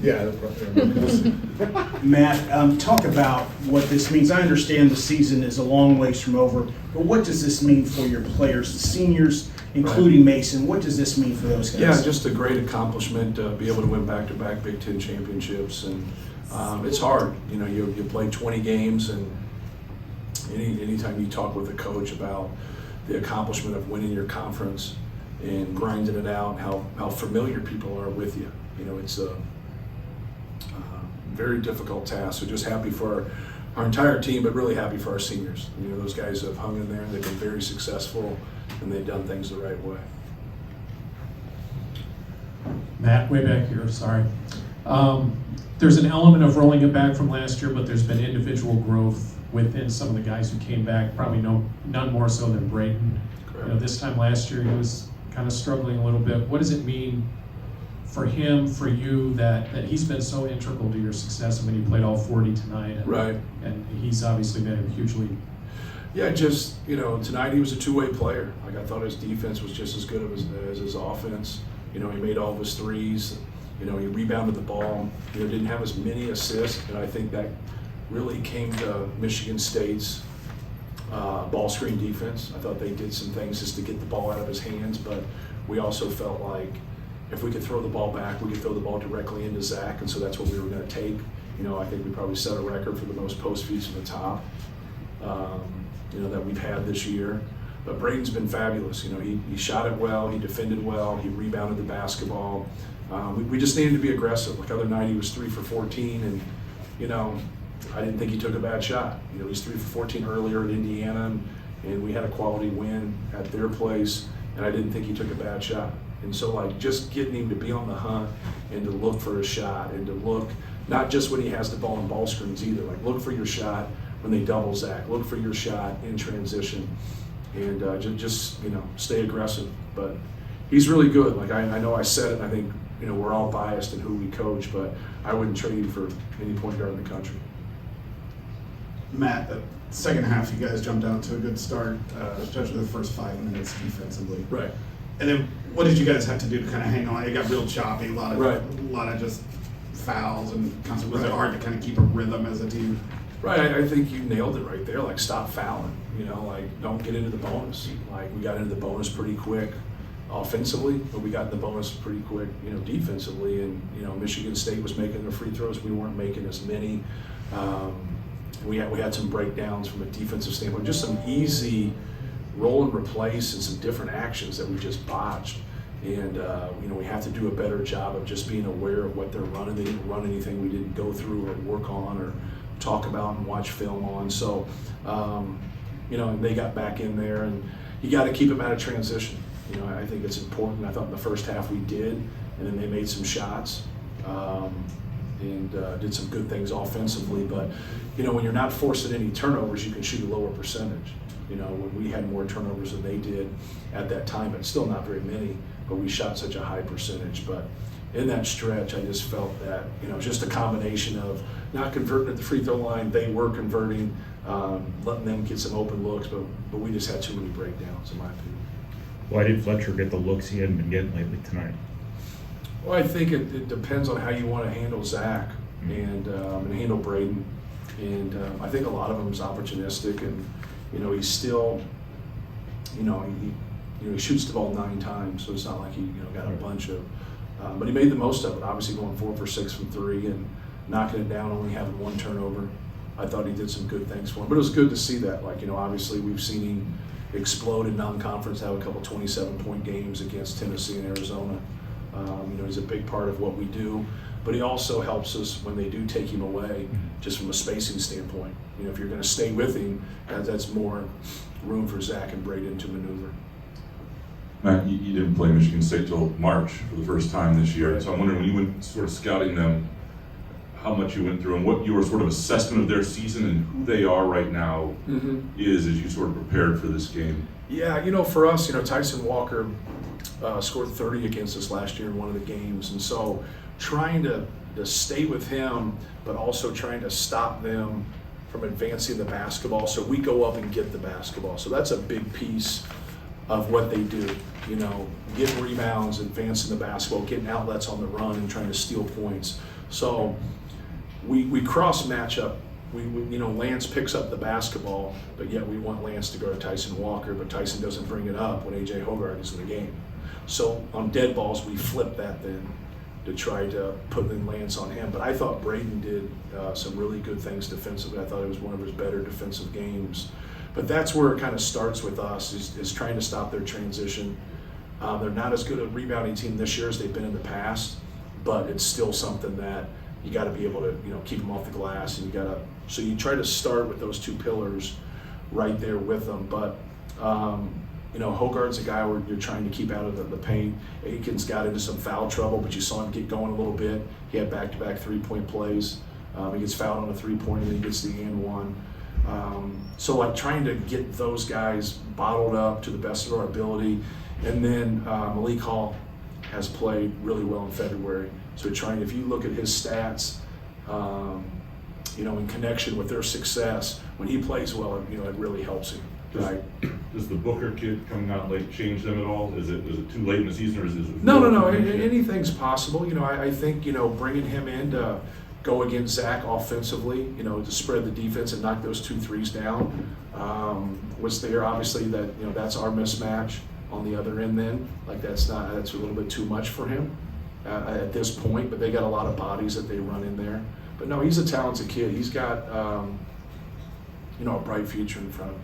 Yeah, we'll see. Matt, talk about what this means. I understand the season is a long ways from over, but what does this mean for your players, the seniors, including Mason? What does this mean for those guys? Yeah, just a great accomplishment to be able to win back-to-back Big Ten championships, and it's hard. You know, you play 20 games, and anytime you talk with a coach about the accomplishment of winning your conference and grinding it out, how familiar people are with you. You know, it's a very difficult task. So just happy for our entire team, but really happy for our seniors. You know, those guys have hung in there, they've been very successful, and they've done things the right way. Matt, way back here, sorry. There's an element of rolling it back from last year, but there's been individual growth within some of the guys who came back, probably none more so than Braden. You know, this time last year he was kind of struggling a little bit. What does it mean for him, for you, that he's been so integral to your success? I mean, he played all 40 tonight. Right. And he's obviously been hugely. Yeah, just, you know, tonight he was a two-way player. Like, I thought his defense was just as good as his offense. You know, he made all of his threes. You know, he rebounded the ball. You know, didn't have as many assists, and I think that really came to Michigan State's ball screen defense. I thought they did some things just to get the ball out of his hands, but we also felt like if we could throw the ball back, we could throw the ball directly into Zach, and so that's what we were going to take. You know, I think we probably set a record for the most post feeds from the top, you know, that we've had this year. But Braden's been fabulous. You know, he shot it well, he defended well, he rebounded the basketball. We just needed to be aggressive. Like, other night he was 3 for 14, and, you know, I didn't think he took a bad shot. You know, he's 3 for 14 earlier at Indiana, and we had a quality win at their place, and I didn't think he took a bad shot. And so, like, just getting him to be on the hunt and to look for a shot, and to look, not just when he has the ball in ball screens either, like, look for your shot when they double Zach, look for your shot in transition, and just, you know, stay aggressive. But he's really good. Like, I know I said it, and I think, you know, we're all biased in who we coach, but I wouldn't trade him for any point guard in the country. Matt, the second half you guys jumped out to a good start, especially the first 5 minutes defensively. Right. And then what did you guys have to do to kind of hang on? It got real choppy, a lot of just fouls, and was it hard to kind of keep a rhythm as a team? Right, I think you nailed it right there. Like, stop fouling. You know, like, don't get into the bonus. Like, we got into the bonus pretty quick offensively, but we got in the bonus pretty quick, you know, defensively. And, you know, Michigan State was making their free throws. We weren't making as many. We had some breakdowns from a defensive standpoint, just some easy roll and replace and some different actions that we just botched. And, you know, we have to do a better job of just being aware of what they're running. They didn't run anything we didn't go through or work on or talk about and watch film on. So, you know, they got back in there, and you got to keep them out of transition. You know, I think it's important. I thought in the first half we did, and then they made some shots and did some good things offensively. But, you know, when you're not forcing any turnovers, you can shoot a lower percentage. You know, when we had more turnovers than they did at that time, but still not very many, but we shot such a high percentage. But in that stretch, I just felt that, you know, just a combination of not converting at the free throw line, they were converting, letting them get some open looks, but we just had too many breakdowns, in my opinion. Why did Fletcher get the looks he hadn't been getting lately tonight? Well, I think it depends on how you want to handle Zach and handle Braden. And I think a lot of them is opportunistic, and, you know, he's still, you know, he shoots the ball 9 times, so it's not like he, you know, got a bunch of, but he made the most of it, obviously going 4 for 6 from 3 and knocking it down, only having 1 turnover. I thought he did some good things for him, but it was good to see that. Like, you know, obviously we've seen him explode in non-conference, have a couple 27-point games against Tennessee and Arizona. You know, he's a big part of what we do, but he also helps us when they do take him away, just from a spacing standpoint. You know, if you're going to stay with him, that's more room for Zach and Braden to maneuver. Matt, you didn't play Michigan State till March for the first time this year, so I'm wondering, when you went sort of scouting them, how much you went through and what your sort of assessment of their season and who they are right now is as you sort of prepared for this game. Yeah, you know, for us, you know, Tyson Walker scored 30 against us last year in one of the games, and so trying to stay with him, but also trying to stop them from advancing the basketball, so we go up and get the basketball. So that's a big piece of what they do. You know, getting rebounds, advancing the basketball, getting outlets on the run, and trying to steal points. So we cross match up. We you know, Lance picks up the basketball, but yet we want Lance to go to Tyson Walker, but Tyson doesn't bring it up when A.J. Hogarth is in the game. So on dead balls, we flip that then to try to put in Lance on him. But I thought Braden did some really good things defensively. I thought it was one of his better defensive games. But that's where it kind of starts with us, is trying to stop their transition. They're not as good a rebounding team this year as they've been in the past, but it's still something that you got to be able to, you know, keep them off the glass, and you got to. So you try to start with those two pillars right there with them. But you know, Hogarth's a guy where you're trying to keep out of the paint. Aikens got into some foul trouble, but you saw him get going a little bit. He had back-to-back three-point plays. He gets fouled on a three-point, and then he gets the and one. So like trying to get those guys bottled up to the best of our ability. And then Malik Hall has played really well in February. So trying, if you look at his stats, you know, in connection with their success, when he plays well, you know, it really helps him. Right? Does the Booker kid coming out late change them at all? Is it too late in the season, or is it? No. Anything's possible. You know, I think, you know, bringing him in to go against Zach offensively, you know, to spread the defense and knock those 2 threes down, was there. Obviously, that, you know, that's our mismatch on the other end. Then, like, that's a little bit too much for him at this point. But they got a lot of bodies that they run in there. But no, he's a talented kid. He's got you know, a bright future in front of him.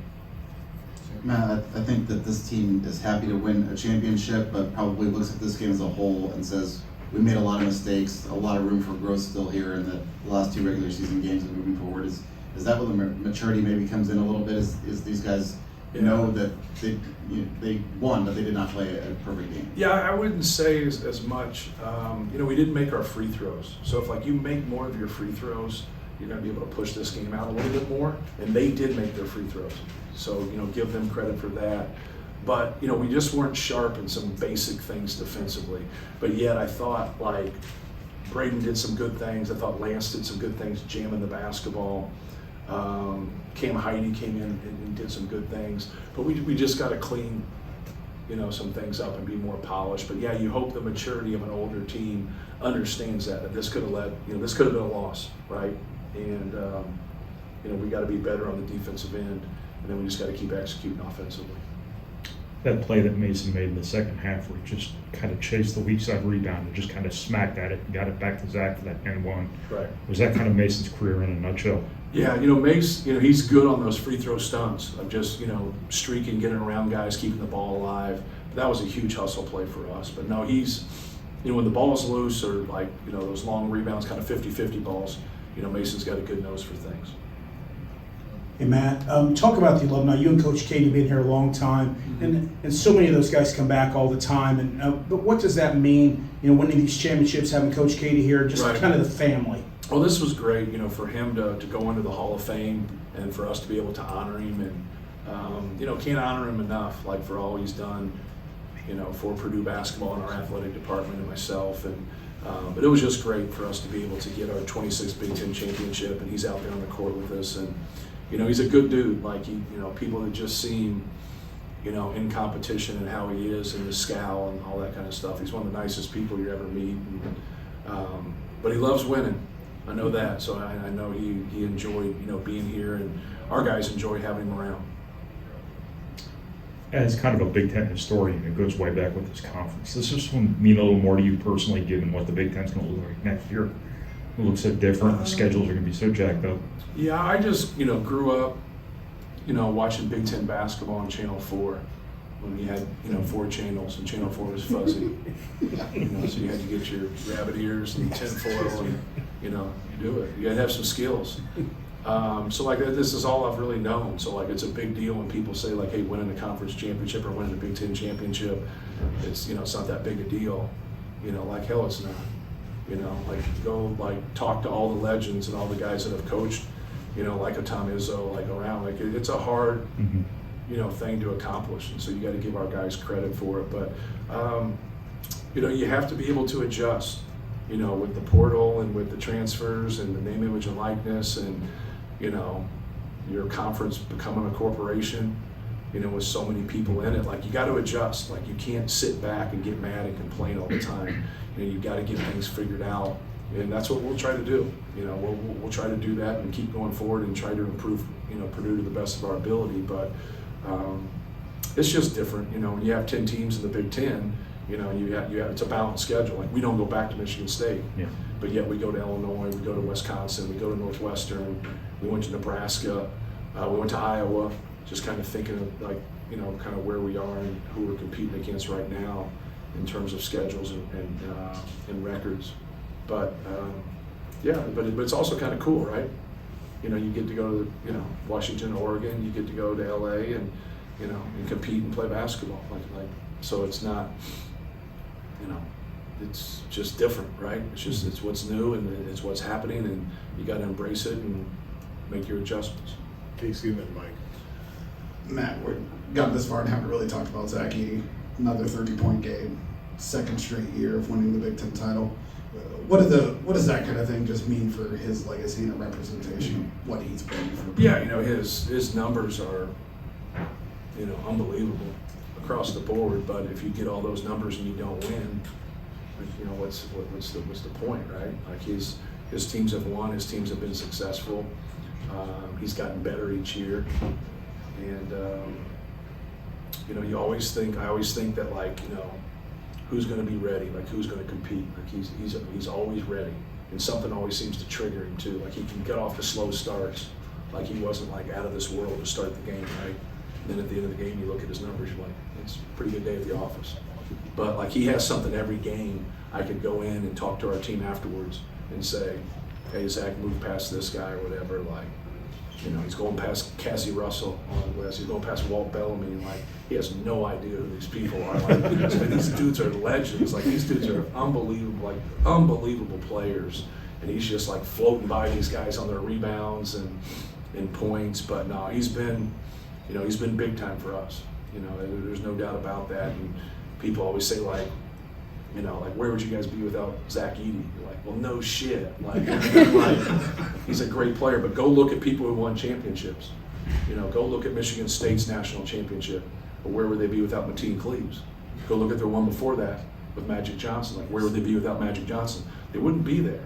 Matt, I think that this team is happy to win a championship, but probably looks at this game as a whole and says, we made a lot of mistakes, a lot of room for growth still here in the last 2 regular season games and moving forward. Is that where the maturity maybe comes in a little bit? Is these guys know that they won, but they did not play a perfect game? Yeah, I wouldn't say as much. You know, we didn't make our free throws. So if, like, you make more of your free throws, you're going to be able to push this game out a little bit more. And they did make their free throws. So, you know, give them credit for that. But, you know, we just weren't sharp in some basic things defensively. But yet I thought, like, Braden did some good things. I thought Lance did some good things jamming the basketball. Cam Heidi came in and did some good things. But we just got to clean, you know, some things up and be more polished. But yeah, you hope the maturity of an older team understands that this could have this could have been a loss, right? And, you know, we got to be better on the defensive end. And then we just got to keep executing offensively. That play that Mason made in the second half, where he just kind of chased the weak side rebound and just kind of smacked at it and got it back to Zach for that N1. Right. Was that kind of Mason's career in a nutshell? Yeah, you know, Mace, you know, he's good on those free throw stunts of just, you know, streaking, getting around guys, keeping the ball alive. That was a huge hustle play for us. But no, he's, you know, when the ball's loose or, like, you know, those long rebounds, kind of 50-50 balls, you know, Mason's got a good nose for things. Hey, Matt, talk about the alumni. You and Coach Katie have been here a long time, and so many of those guys come back all the time. And but what does that mean, you know, winning these championships, having Coach Katie here, just Right. kind of the family? Well, this was great, you know, for him to go into the Hall of Fame and for us to be able to honor him. And, you know, can't honor him enough, like, for all he's done, you know, for Purdue basketball and our athletic department and myself. And but it was just great for us to be able to get our 26th Big Ten championship, and he's out there on the court with us. And, you know, he's a good dude. Like, you know, people that just see him, you know, in competition and how he is and his scowl and all that kind of stuff. He's one of the nicest people you ever meet. And, but he loves winning. I know that. So I know he enjoyed, you know, being here, and our guys enjoy having him around. As kind of a Big Ten historian, it goes way back with this conference. Does this one mean a little more to you personally, given what the Big Ten's going to look like next year? It looks so different. The schedules are going to be so jacked up. Yeah, I just, you know, grew up, you know, watching Big Ten basketball on Channel 4 when you had, you know, 4 channels, and Channel 4 was fuzzy. You know, so you had to get your rabbit ears and tinfoil, and, you know, you do it. You had to have some skills. So, like, this is all I've really known. So, like, it's a big deal when people say, like, hey, winning a conference championship or winning a Big Ten championship, it's, you know, it's not that big a deal. You know, like, hell, it's not. You know, like, go, like, talk to all the legends and all the guys that have coached, you know, like a Tom Izzo, like, around. Like, it's a hard, you know, thing to accomplish. And so you got to give our guys credit for it. But, you know, you have to be able to adjust, you know, with the portal and with the transfers and the name, image, and likeness, and, you know, your conference becoming a corporation. you know, with so many people in it. Like, you got to adjust. Like, you can't sit back and get mad and complain all the time. You know, you got to get things figured out, and that's what we'll try to do. You know, we'll try to do that and keep going forward and try to improve, you know, Purdue to the best of our ability. But it's just different. You know, when you have 10 teams in the Big Ten, you know, you have it's a balanced schedule. Like, we don't go back to Michigan State, but yet we go to Illinois, we go to Wisconsin, we go to Northwestern, we went to Nebraska, we went to Iowa. Just kind of thinking of, like, you know, kind of where we are and who we're competing against right now in terms of schedules and records. But but it's also kind of cool, right? You know, you get to go to, you know, Washington, Oregon. You get to go to LA and, you know, and compete and play basketball. Like so it's not, you know, it's just different, right? It's what's new and it's what's happening, and you got to embrace it and make your adjustments. Casey and then Mike. Matt, we've gotten this far and haven't really talked about Zach Edey. Another 30-point game, second straight year of winning the Big Ten title. What does that kind of thing just mean for his legacy and a representation of what he's been for? Yeah, you know, his numbers are, you know, unbelievable across the board. But if you get all those numbers and you don't win, you know, what's the point, right? Like, his teams have won, his teams have been successful. He's gotten better each year. And you know, I always think that, like, you know, who's going to be ready? Like, who's going to compete? Like, he's always ready, and something always seems to trigger him too. Like, he can get off the slow starts. Like, he wasn't like out of this world to start the game, right? And then at the end of the game, you look at his numbers, you're like, it's a pretty good day at the office. But, like, he has something every game. I could go in and talk to our team afterwards and say, hey, Zach, move past this guy or whatever. Like, you know, he's going past Cassie Russell on the West. He's going past Walt Bellamy, and, like, he has no idea who these people are. Like, these dudes are legends. Like, these dudes are unbelievable players. And he's just, like, floating by these guys on their rebounds and points. But no, he's been big time for us. You know, there's no doubt about that. And people always say, like, you know, like, where would you guys be without Zach Edey? You're like, well, no shit. Like, he's a great player, but go look at people who won championships. You know, go look at Michigan State's national championship. But where would they be without Mateen Cleaves? Go look at their one before that with Magic Johnson. Like, where would they be without Magic Johnson? They wouldn't be there.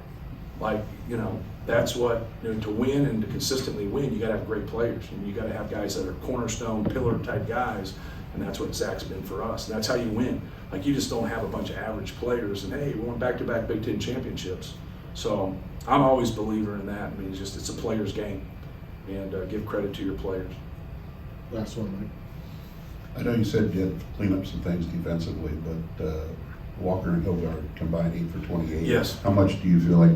Like, you know, that's what, you know, to win and to consistently win, you got to have great players. And you got to have guys that are cornerstone, pillar type guys. And that's what Zach's been for us. And that's how you win. Like, you just don't have a bunch of average players and, hey, we won back-to-back Big Ten championships. So I'm always a believer in that. I mean, it's a player's game. And give credit to your players. Last one, Mike. I know you said you had to clean up some things defensively, but Walker and Hilgard combined 8 for 28. Yes. How much do you feel like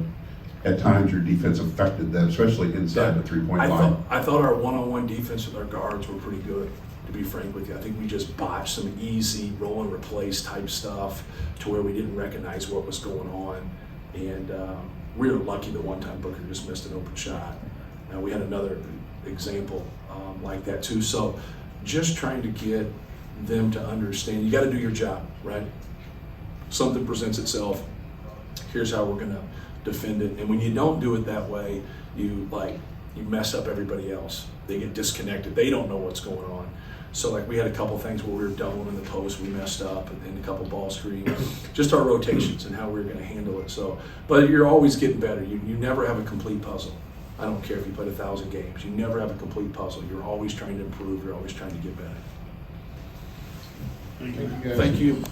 at times your defense affected them, especially inside the three-point line? I thought our one-on-one defense with our guards were pretty good, to be frank with you. I think we just botched some easy roll and replace type stuff to where we didn't recognize what was going on. And we were lucky that one time Booker just missed an open shot. Now, we had another example like that too. So just trying to get them to understand, you got to do your job, right? Something presents itself, here's how we're going to defend it. And when you don't do it that way, you mess up everybody else. They get disconnected. They don't know what's going on. So, like, we had a couple things where we were doubling in the post, we messed up, and a couple ball screens. Just our rotations and how we were going to handle it. So, but you're always getting better. You never have a complete puzzle. I don't care if you played 1,000 games. You never have a complete puzzle. You're always trying to improve. You're always trying to get better. Thank you, guys. Thank you.